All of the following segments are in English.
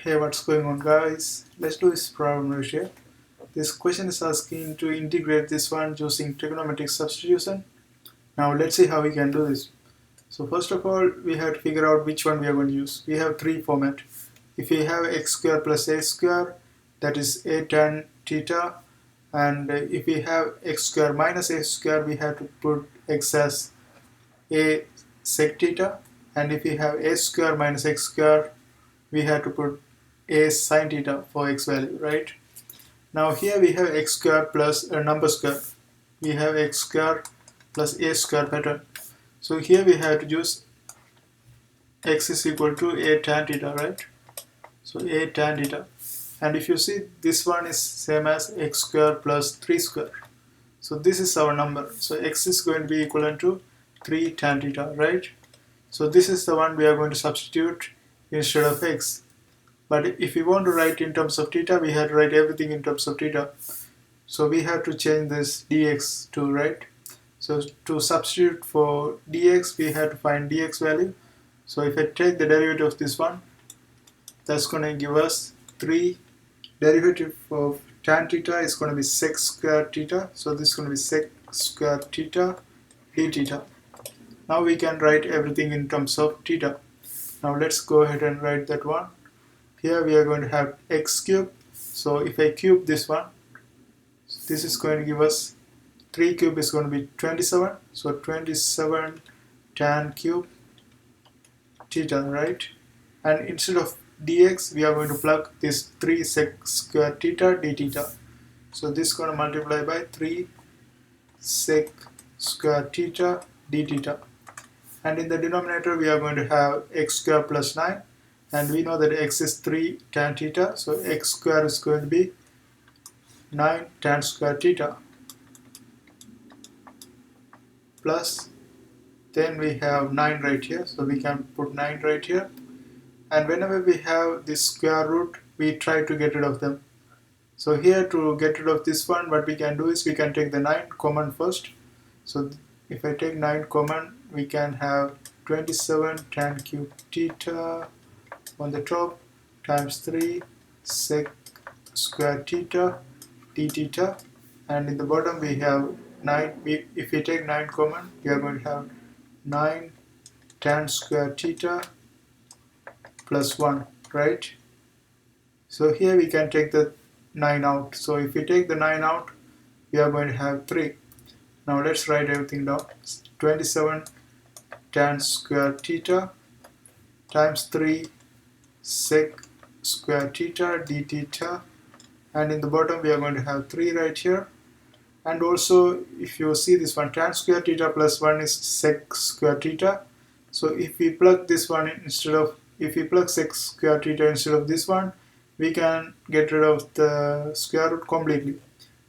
Hey, what's going on, guys? Let's do this problem right here. This question is asking to integrate this one using trigonometric substitution. Now let's see how we can do this. So first of all, we have to figure out which one we are going to use. We have three formats. If we have x square plus a square, that is a tan theta, and if we have x square minus a square, we have to put x as a sec theta, and if we have a square minus x square, we have to put a sine theta for x value, right? Now here we have x square plus a number square. We have x square plus a square pattern. So here we have to use x is equal to a tan theta, right? So a tan theta. And if you see, this one is same as x square plus 3 square. So this is our number. So x is going to be equivalent to 3 tan theta, right? So this is the one we are going to substitute instead of x. But if we want to write in terms of theta, we have to write everything in terms of theta. So we have to change this dx to, right? So to substitute for dx, we have to find dx value. So if I take the derivative of this one, that's going to give us 3. Derivative of tan theta is going to be sec square theta. So this is going to be sec square theta d theta. Now we can write everything in terms of theta. Now let's go ahead and write that one. Here we are going to have x cube. So if I cube this one, this is going to give us 3 cube is going to be 27. So 27 tan cube theta, right? And instead of dx, we are going to plug this 3 sec square theta d theta. So this is going to multiply by 3 sec square theta d theta. And in the denominator, we are going to have x square plus 9. And we know that x is 3 tan theta. So x square is going to be 9 tan square theta. Plus, then we have 9 right here. So we can put 9 right here. And whenever we have this square root, we try to get rid of them. So here, to get rid of this one, what we can do is we can take the 9 common first. So if I take 9 common, we can have 27 tan cube theta on the top times 3 sec square theta d theta, and in the bottom we have 9. If we take 9 common, we are going to have 9 tan square theta plus 1, right? So here we can take the 9 out. So if we take the 9 out, we are going to have 3. Now let's write everything down. 27 tan square theta times 3 sec square theta d theta, and in the bottom we are going to have 3 right here. And also, if you see this one, tan square theta plus 1 is sec square theta. So if we plug this one if we plug sec square theta instead of this one, we can get rid of the square root completely.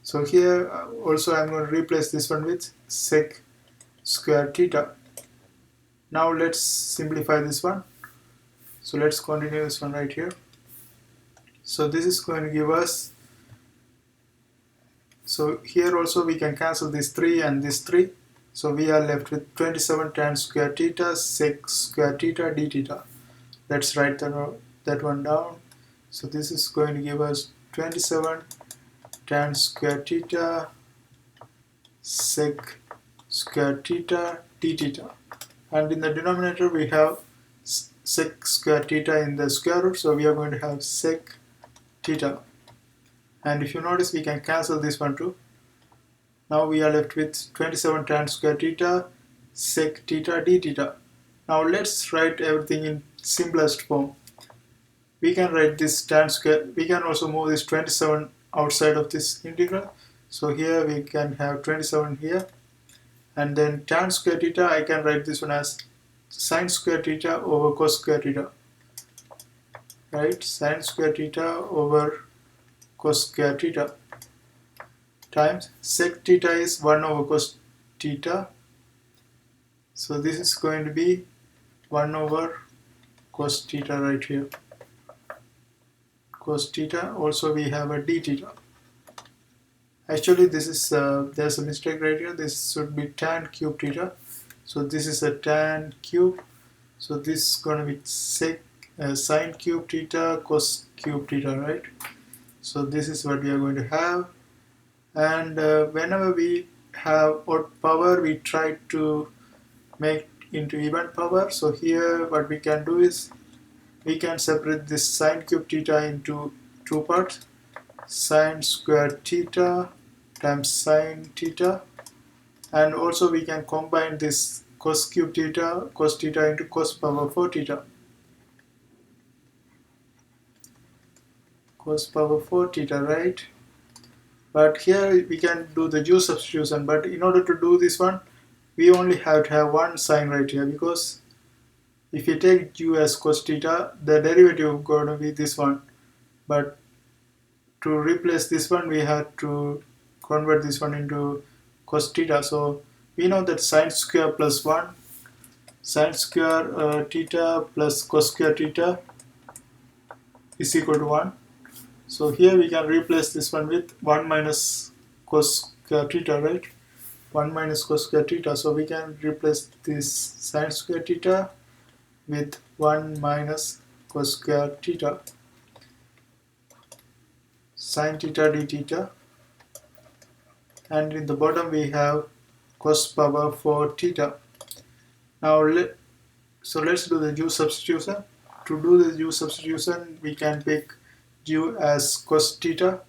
So here also I'm going to replace this one with sec square theta. Now let's simplify this one. So let's continue this one right here. So this is going to give us, so here also we can cancel this 3 and this 3. So we are left with 27 tan square theta sec square theta d theta. Let's write that one down. So this is going to give us 27 tan square theta sec square theta d theta. And in the denominator we have sec square theta in the square root, so we are going to have sec theta. And if you notice, we can cancel this one too. Now we are left with 27 tan square theta sec theta d theta. Now let's write everything in simplest form. We can write this tan square, we can also move this 27 outside of this integral. So here we can have 27 here, and then tan square theta, I can write this one as sine square theta over cos square theta, right? Sine square theta over cos square theta times sec theta is 1 over cos theta. So this is going to be 1 over cos theta right here. Cos theta, also we have a d theta. Actually this is there's a mistake right here. This should be tan cube theta. So this is a tan cube. So this is going to be sec sine cube theta cos cube theta, right? So this is what we are going to have, and whenever we have odd power we try to make into even power. So here what we can do is we can separate this sine cube theta into two parts, sine square theta times sine theta, and also we can combine this cos cube theta, cos theta into cos power 4 theta, cos power 4 theta, right? But here we can do the u substitution, but in order to do this one we only have to have one sign right here, because if you take u as cos theta, the derivative is going to be this one, but to replace this one we have to convert this one into cos theta. So we know that sine square plus 1, sine square theta plus cos square theta is equal to 1. So here we can replace this one with 1 minus cos square theta, right? 1 minus cos square theta. So we can replace this sine square theta with 1 minus cos square theta, sine theta d theta, and in the bottom we have cos power 4 theta. Now let's do the u substitution. To do the u substitution we can pick u as cos theta.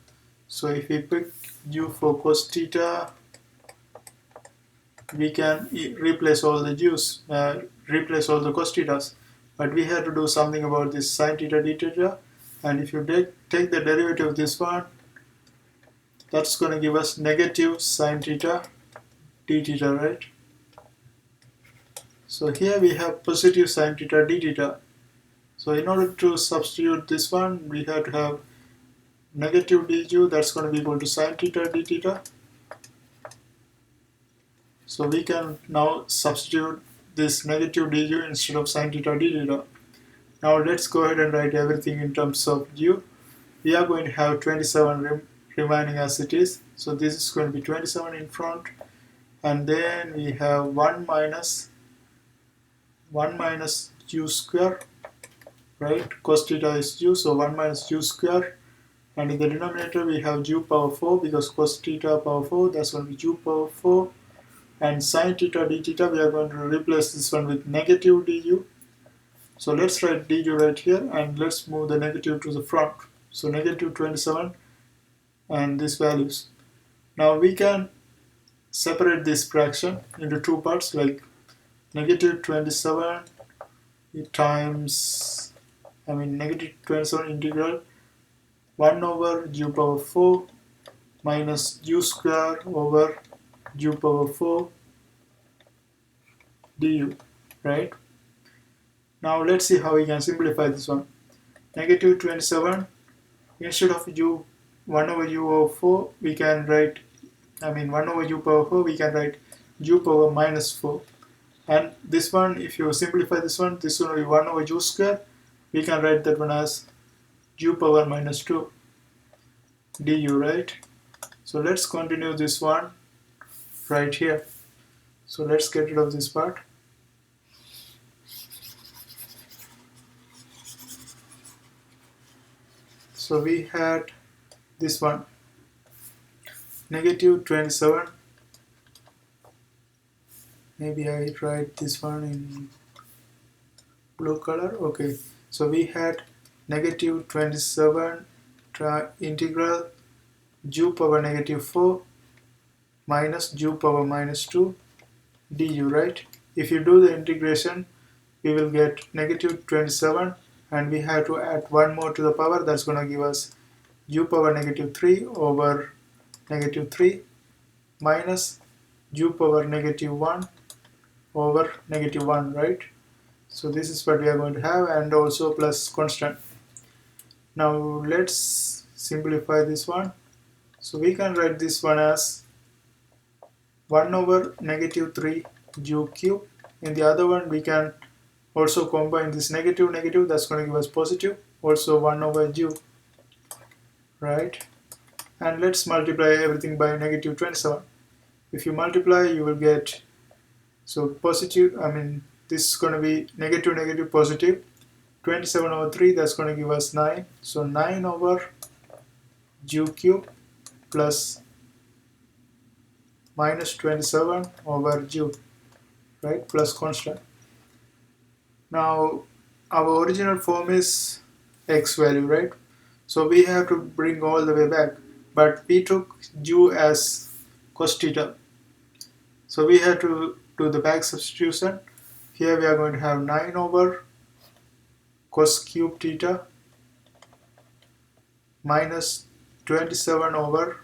So if we pick u for cos theta, we can replace all the u's, replace all the cos thetas, but we have to do something about this sine theta d theta, and if you take the derivative of this one, that's going to give us negative sine theta d theta, right? So here we have positive sine theta d theta. So in order to substitute this one, we have to have negative du, that's going to be equal to sine theta d theta. So we can now substitute this negative du instead of sine theta d theta. Now let's go ahead and write everything in terms of u. We are going to have 27 remaining as it is. So this is going to be 27 in front, and then we have 1 minus u square, right? Cos theta is u, so 1 minus u square, and in the denominator we have u power 4 because cos theta power 4, that's going to be u power 4. And sine theta d theta, we are going to replace this one with negative du. So let's write du right here, and let's move the negative to the front. So negative 27 and these values. Now we can separate this fraction into two parts, like negative 27 times, negative 27 integral 1 over u power 4 minus u square over u power 4 du, right? Now let's see how we can simplify this one. Negative 27, instead of 1 over u over 4, we can write, 1 over u power 4, we can write u power minus 4. And this one, if you simplify this one will be 1 over u square. We can write that one as u power minus 2 du, right? So let's continue this one right here. So let's get rid of this part. So we had this one, negative 27. Maybe I write this one in blue color. Okay, so we had negative 27 integral u power negative 4 minus u power minus 2 du, right? If you do the integration, we will get negative 27, and we have to add one more to the power. That's going to give us u power negative 3 over negative 3 minus u power negative 1 over negative 1, right? So this is what we are going to have, and also plus constant. Now let's simplify this one. So we can write this one as 1 over negative 3 u cube. In the other one we can also combine this negative, that's going to give us positive, also 1 over u, right? And let's multiply everything by negative 27. If you multiply, you will get, so positive, this is going to be negative, positive, 27 over 3, that's going to give us 9. So 9 over ju cube plus minus 27 over ju, right, plus constant. Now our original form is x value, right? So we have to bring all the way back, but we took ju as cos theta. So we have to do the back substitution. Here we are going to have 9 over cos cube theta minus 27 over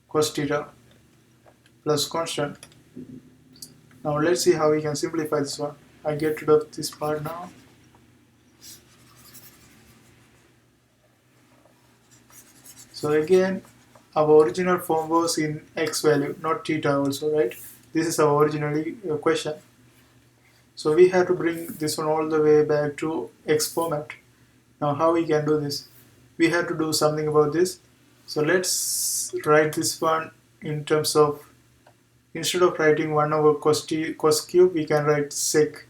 cos theta plus constant. Now let's see how we can simplify this one. I get rid of this part now. So again, our original form was in x value, not theta also, right? This is our originally question. So we have to bring this one all the way back to x format. Now how we can do this? We have to do something about this. So let's write this one in terms of, instead of writing 1 over cos cube, we can write sec.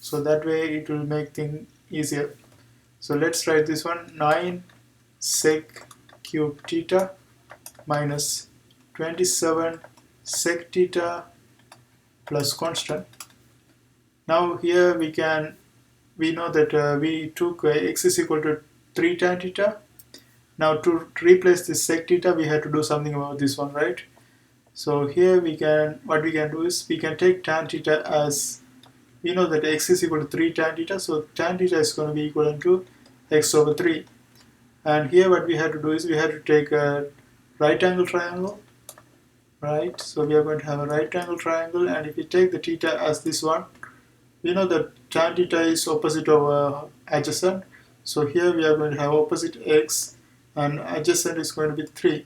So that way it will make things easier. So let's write this one, 9 sec cube theta minus 27 sec theta plus constant. Now here we know that we took x is equal to 3 tan theta. Now to replace this sec theta, we have to do something about this one, right? So here what we can do is we can take tan theta as, we know that x is equal to 3 tan theta, so tan theta is going to be equivalent to x over 3. And here what we have to do is we have to take a right angle triangle, right? So we are going to have a right angle triangle, and if we take the theta as this one, we know that tan theta is opposite of adjacent. So here we are going to have opposite x, and adjacent is going to be 3.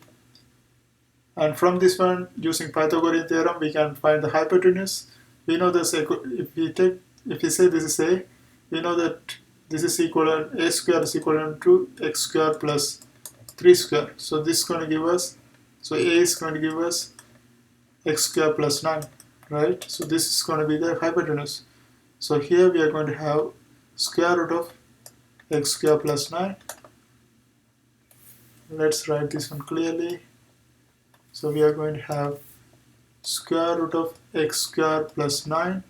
And from this one, using Pythagorean theorem, we can find the hypotenuse. We know this, if we say this is a, we know that this is equivalent, a square is equivalent to x square plus 3 square. So this is going to give us, so a is going to give us x square plus 9, right? So this is going to be the hypotenuse. So here we are going to have square root of x square plus 9. Let's write this one clearly. So we are going to have square root of x square plus 9.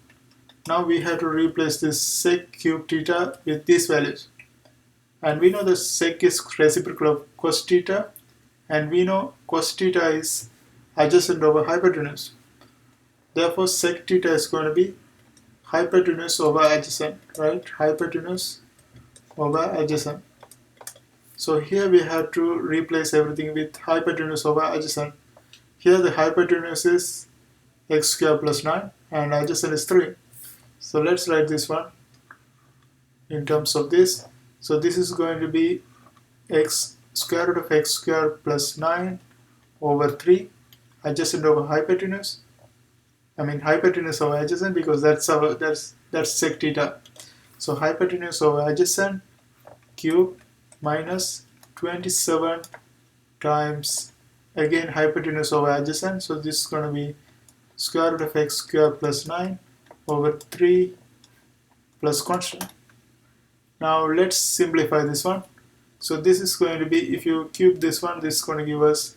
Now we have to replace this sec cube theta with these values. And we know the sec is reciprocal of cos theta, and we know cos theta is adjacent over hypotenuse. Therefore sec theta is going to be hypotenuse over adjacent, right? Hypotenuse over adjacent. So here we have to replace everything with hypotenuse over adjacent. Here the hypotenuse is x square plus 9 and adjacent is 3. So let's write this one in terms of this. So this is going to be x square root of x square plus 9 over 3 adjacent over hypotenuse. I mean hypotenuse over adjacent, because that's sec theta. So hypotenuse over adjacent cube minus 27 times again hypotenuse over adjacent. So this is going to be square root of x square plus 9 over 3 plus constant. Now let's simplify this one. So this is going to be, if you cube this one, this is going to give us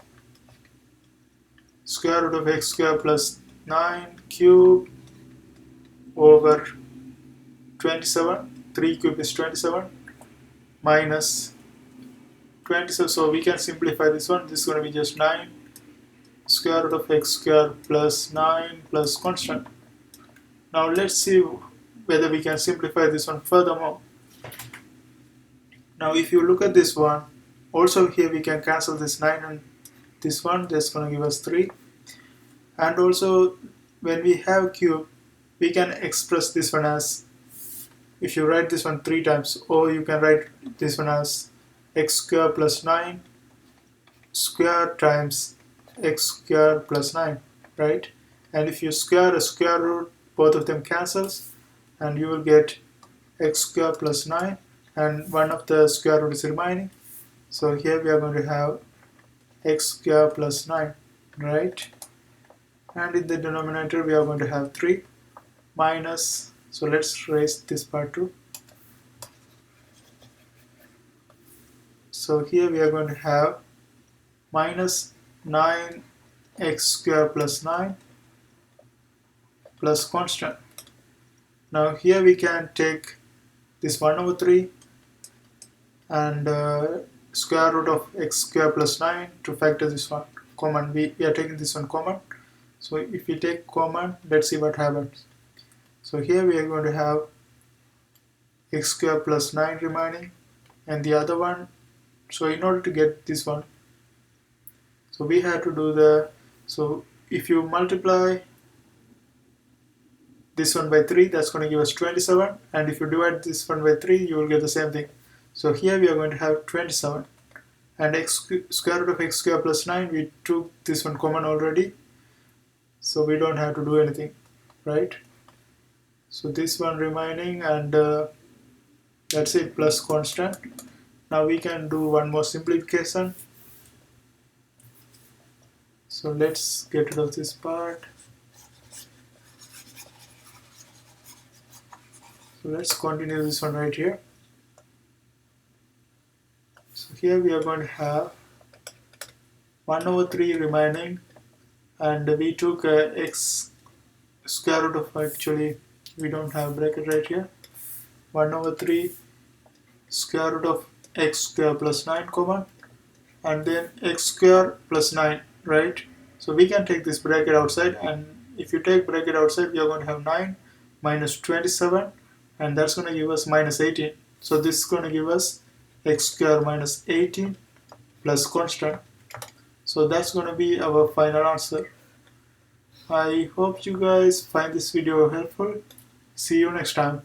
square root of x square plus 9 cube over 27, 3 cube is 27, minus 27, so we can simplify this one. This is going to be just 9 square root of x square plus 9 plus constant. Now let's see whether we can simplify this one furthermore. Now if you look at this one, also here we can cancel this 9 and this one, that's going to give us 3. And also when we have cube, we can express this one as, if you write this one 3 times, or you can write this one as x square plus 9 square times x square plus 9, right? And if you square a square root, both of them cancels, and you will get x square plus 9, and one of the square root is remaining. So here we are going to have x square plus 9, right? And in the denominator we are going to have 3 minus, so let's raise this part too, So here we are going to have minus 9x square plus 9 plus constant. Now here we can take this 1 over 3 and square root of x square plus 9 to factor this one common. We are taking this one common. So if we take common, let's see what happens. So here we are going to have x square plus 9 remaining and the other one. So in order to get this one, so we have to do so if you multiply this one by 3, that's going to give us 27, and if you divide this one by 3, you will get the same thing. So here we are going to have 27, and square root of x square plus 9, we took this one common already, so we don't have to do anything, right? So this one remaining, and that's it, plus constant. Now we can do one more simplification. So let's get rid of this part. So let's continue this one right here. So here we are going to have 1 over 3 remaining, and we took x square root of, actually we don't have bracket right here, 1 over 3 square root of x square plus 9 common, and then x square plus 9, right? So we can take this bracket outside, and if you take bracket outside, we are going to have 9 minus 27, and that's going to give us minus 18. So this is going to give us x square minus 18 plus constant. So that's going to be our final answer. I hope you guys find this video helpful. See you next time.